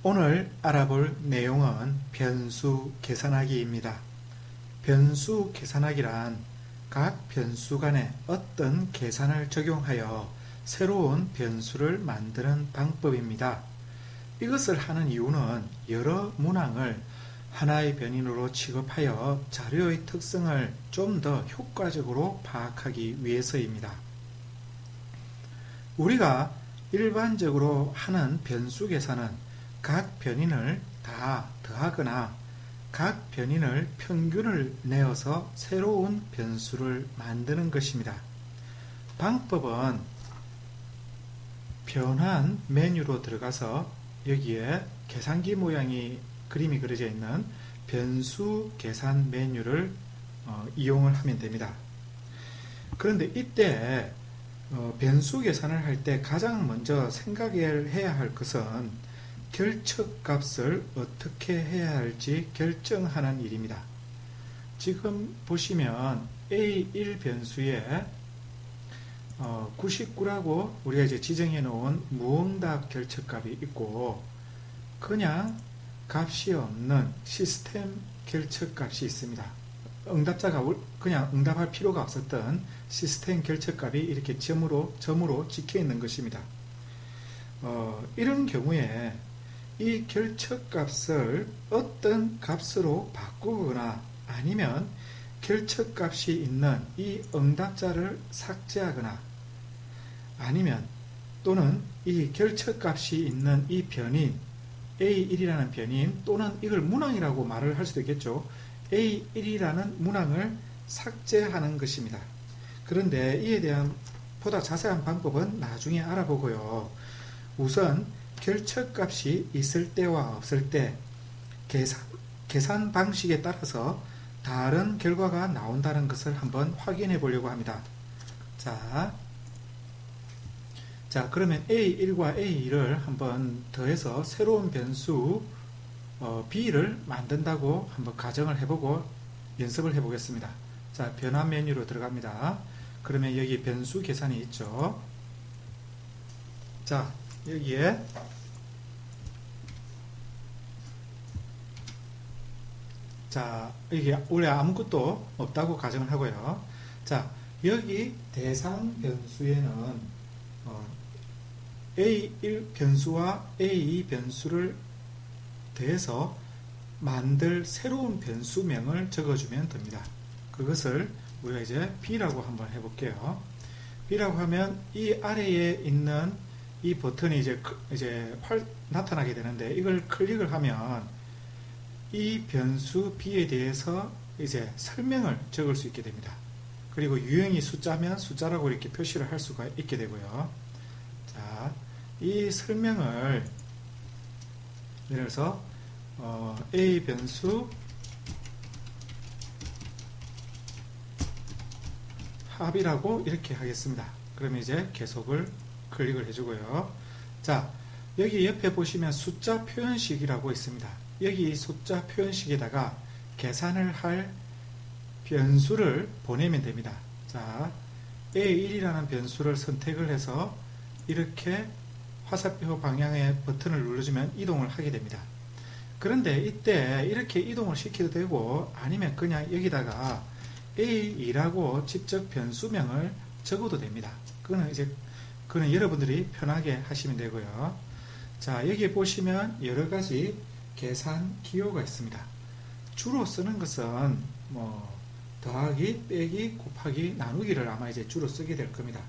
오늘 알아볼 내용은 변수 계산하기입니다. 변수 계산하기란 각 변수 간에 어떤 계산을 적용하여 새로운 변수를 만드는 방법입니다. 이것을 하는 이유는 여러 문항을 하나의 변인으로 취급하여 자료의 특성을 좀 더 효과적으로 파악하기 위해서입니다. 우리가 일반적으로 하는 변수 계산은 각 변인을 다 더하거나 각 변인을 평균을 내어서 새로운 변수를 만드는 것입니다. 방법은 변환 메뉴로 들어가서 여기에 계산기 모양이 그림이 그려져 있는 변수 계산 메뉴를 이용을 하면 됩니다. 그런데 이때 변수 계산을 할 때 가장 먼저 생각해야 할 것은 결척값을 어떻게 해야 할지 결정하는 일입니다. 지금 보시면 A1 변수에 99라고 우리가 이제 지정해 놓은 무응답 결척값이 있고 그냥 값이 없는 시스템 결척값이 있습니다. 응답자가 그냥 응답할 필요가 없었던 시스템 결척값이 이렇게 점으로 찍혀 있는 것입니다. 이런 경우에 이 결척값을 어떤 값으로 바꾸거나 아니면 결척값이 있는 이 응답자를 삭제하거나 아니면 또는 이 결척값이 있는 이 변인 A1이라는 변인 또는 이걸 문항이라고 말을 할 수도 있겠죠. A1이라는 문항을 삭제하는 것입니다. 그런데 이에 대한 보다 자세한 방법은 나중에 알아보고요. 우선 결척값이 있을 때와 없을 때 계산 방식에 따라서 다른 결과가 나온다는 것을 한번 확인해 보려고 합니다. 자, 그러면 A1과 A2를 한번 더해서 새로운 변수 B를 만든다고 한번 가정을 해보고 연습을 해보겠습니다. 자, 변환 메뉴로 들어갑니다. 그러면 여기 변수 계산이 있죠. 자, 여기에 여기 원래 아무것도 없다고 가정을 하고요. 자, 여기 대상 변수에는 A1 변수와 A2 변수를 더해서 만들 새로운 변수명을 적어주면 됩니다. 그것을 우리가 이제 B라고 한번 해볼게요. B라고 하면 이 아래에 있는 이 버튼이 이제 나타나게 되는데 이걸 클릭을 하면 이 변수 B에 대해서 이제 설명을 적을 수 있게 됩니다. 그리고 유형이 숫자면 숫자라고 이렇게 표시를 할 수가 있게 되고요. 자, 이 설명을 예를 들어서 A 변수 합이라고 이렇게 하겠습니다. 그러면 이제 계속을 클릭을 해주고요. 자, 여기 옆에 보시면 숫자 표현식이라고 있습니다. 여기 이 숫자 표현식에다가 계산을 할 변수를 보내면 됩니다. 자, A1이라는 변수를 선택을 해서 이렇게 화살표 방향의 버튼을 눌러주면 이동을 하게 됩니다. 그런데 이때 이렇게 이동을 시켜도 되고 아니면 그냥 여기다가 A2라고 직접 변수명을 적어도 됩니다. 그거는 여러분들이 편하게 하시면 되고요. 자, 여기 보시면 여러 가지 계산 기호가 있습니다. 주로 쓰는 것은 더하기, 빼기, 곱하기, 나누기를 아마 이제 주로 쓰게 될 겁니다.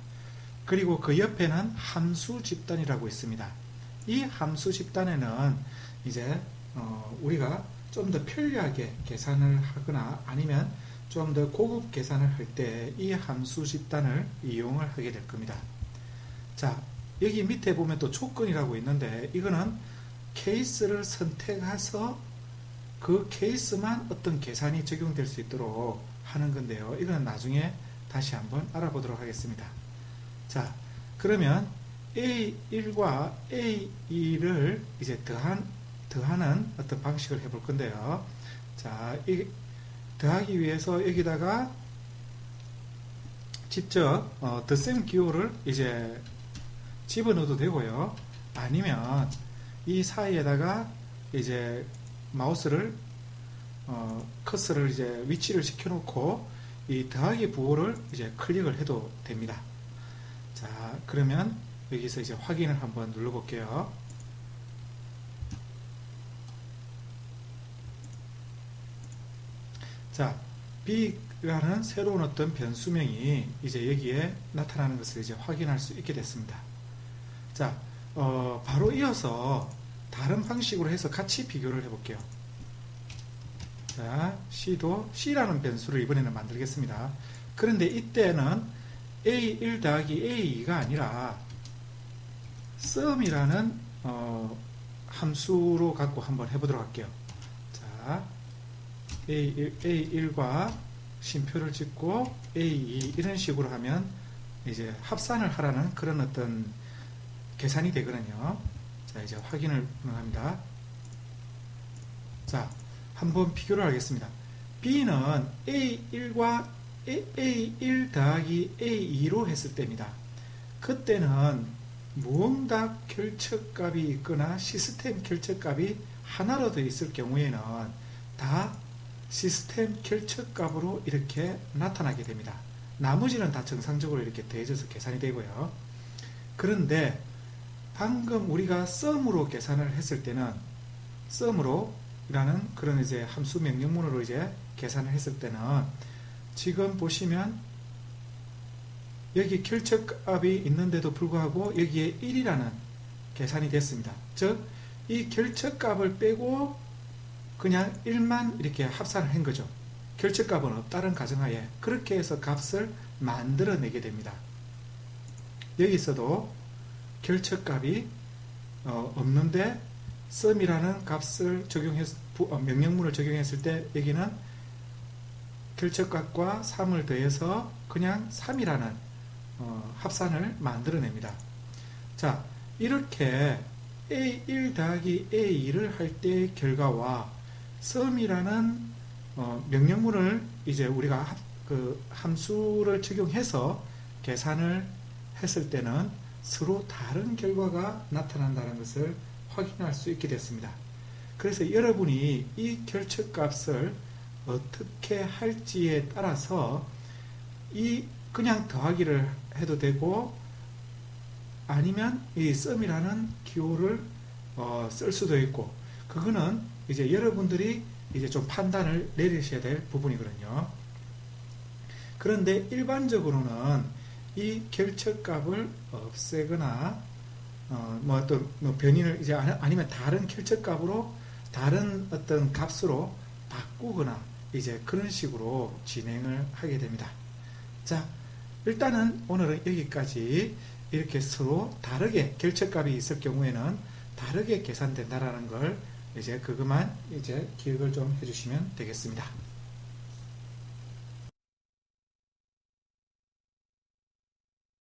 그리고 그 옆에는 함수 집단이라고 있습니다. 이 함수 집단에는 이제 우리가 좀 더 편리하게 계산을 하거나 아니면 좀 더 고급 계산을 할 때 이 함수 집단을 이용을 하게 될 겁니다. 자, 여기 밑에 보면 또 조건이라고 있는데 이거는 케이스를 선택해서 그 케이스만 어떤 계산이 적용될 수 있도록 하는 건데요. 이거는 나중에 다시 한번 알아보도록 하겠습니다. 자, 그러면 A1과 A2를 이제 더하는 어떤 방식을 해볼 건데요. 자, 더하기 위해서 여기다가 직접 덧셈 기호를 이제 집어넣어도 되고요. 아니면 이 사이에다가 이제 마우스를 커서를 이제 위치를 시켜놓고 이 더하기 부호를 이제 클릭을 해도 됩니다. 자, 그러면 여기서 이제 확인을 한번 눌러볼게요. 자, B라는 새로운 어떤 변수명이 이제 여기에 나타나는 것을 이제 확인할 수 있게 됐습니다. 자, 바로 이어서 다른 방식으로 해서 같이 비교를 해볼게요. 자, C라는 변수를 이번에는 만들겠습니다. 그런데 이때는 A1 더하기 A2가 아니라 sum이라는 함수로 갖고 한번 해보도록 할게요. 자, A1과 쉼표를 짓고 A2 이런 식으로 하면 이제 합산을 하라는 그런 어떤 계산이 되거든요. 자, 이제 확인을 합니다. 자, 한번 비교를 하겠습니다. B는 A1과 A1 더하기 A2로 했을 때입니다. 그때는 무언가 결척값이 있거나 시스템 결척값이 하나로 더 있을 경우에는 다 시스템 결척값으로 이렇게 나타나게 됩니다. 나머지는 다 정상적으로 이렇게 더해져서 계산이 되고요. 그런데 방금 우리가 sum으로 계산을 했을 때는 sum으로 라는 그런 이제 함수 명령문으로 이제 계산을 했을 때는 지금 보시면 여기 결척값이 있는데도 불구하고 여기에 1이라는 계산이 됐습니다. 즉, 이 결척값을 빼고 그냥 1만 이렇게 합산을 한 거죠. 결척값은 없다는 가정하에 그렇게 해서 값을 만들어내게 됩니다. 여기서도 결척값이 없는데 sum이라는 값을 명령문을 적용했을 때 여기는 결척값과 3을 더해서 그냥 3이라는 합산을 만들어냅니다. 자, 이렇게 A1 더하기 A2를 할 때의 결과와 sum이라는 명령문을 이제 우리가 그 함수를 적용해서 계산을 했을 때는 서로 다른 결과가 나타난다는 것을 확인할 수 있게 됐습니다. 그래서 여러분이 이 결척값을 어떻게 할지에 따라서 이 그냥 더하기를 해도 되고 아니면 이 sum이라는 기호를 쓸 수도 있고 그거는 이제 여러분들이 이제 좀 판단을 내리셔야 될 부분이거든요. 그런데 일반적으로는 이 결척값을 없애거나 변인을 이제 아니면 다른 결척값으로 다른 어떤 값으로 바꾸거나 이제 그런 식으로 진행을 하게 됩니다. 자, 일단은 오늘은 여기까지 이렇게 서로 다르게 결척값이 있을 경우에는 다르게 계산된다라는 걸 이제 그것만 이제 기억을 좀 해주시면 되겠습니다.